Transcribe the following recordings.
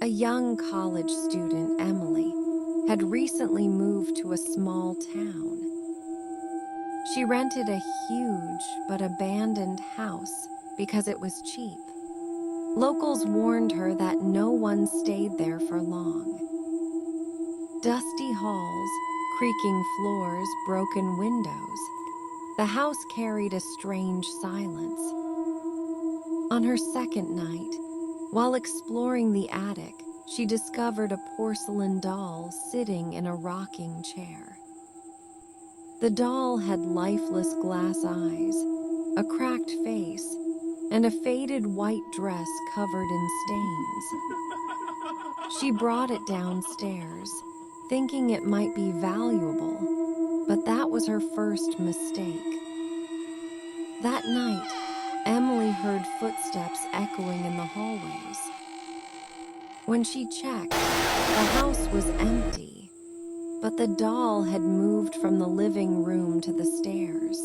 A young college student, Emily, had recently moved to a small town. She rented a huge but abandoned house because it was cheap. Locals warned her that no one stayed there for long. Dusty halls, creaking floors, broken windows. The house carried a strange silence. On her second night, while exploring the attic, she discovered a porcelain doll sitting in a rocking chair. The doll had lifeless glass eyes, a cracked face, and a faded white dress covered in stains. She brought it downstairs, thinking it might be valuable, but that was her first mistake. That night, Emily heard footsteps echoing in the hallways. When she checked, the house was empty, but the doll had moved from the living room to the stairs.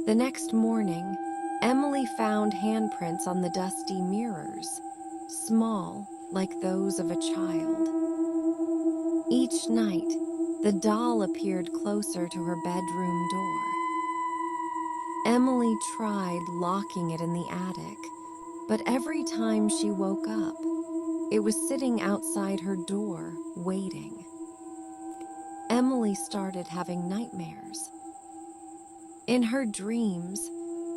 The next morning, Emily found handprints on the dusty mirrors, small, like those of a child. Each night, the doll appeared closer to her bedroom door. Emily tried locking it in the attic, but every time she woke up, it was sitting outside her door, waiting. Emily started having nightmares. In her dreams,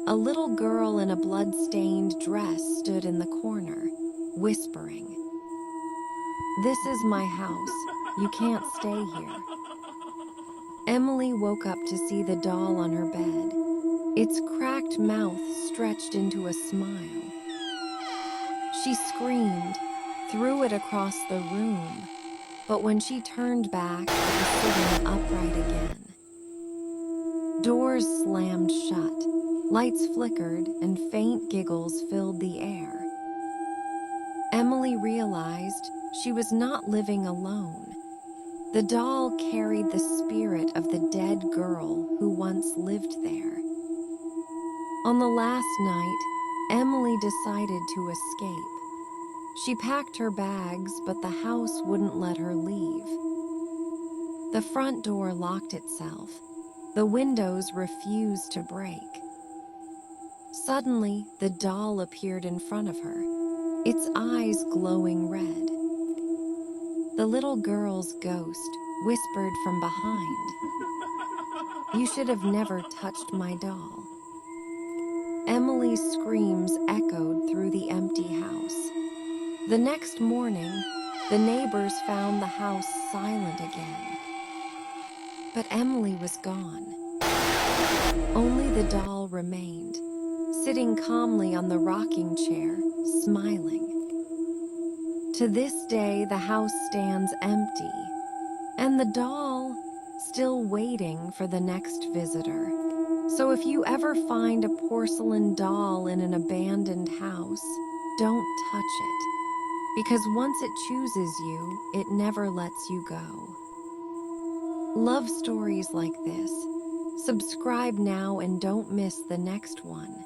a little girl in a blood-stained dress stood in the corner, whispering, "This is my house. You can't stay here." Emily woke up to see the doll on her bed, its cracked mouth stretched into a smile. She screamed, threw it across the room, but when she turned back, it was sitting upright again. Doors slammed shut, lights flickered, and faint giggles filled the air. Emily realized she was not living alone. The doll carried the spirit of the dead girl who once lived there. On the last night, Emily decided to escape. She packed her bags, but the house wouldn't let her leave. The front door locked itself. The windows refused to break. Suddenly, the doll appeared in front of her, its eyes glowing red. The little girl's ghost whispered from behind, "You should have never touched my doll." Emily's screams echoed through the empty house. The next morning, the neighbors found the house silent again. But Emily was gone. Only the doll remained, sitting calmly on the rocking chair, smiling. To this day, the house stands empty, and the doll still waiting for the next visitor. So if you ever find a porcelain doll in an abandoned house, don't touch it, because once it chooses you, it never lets you go. Love stories like this? Subscribe now and don't miss the next one.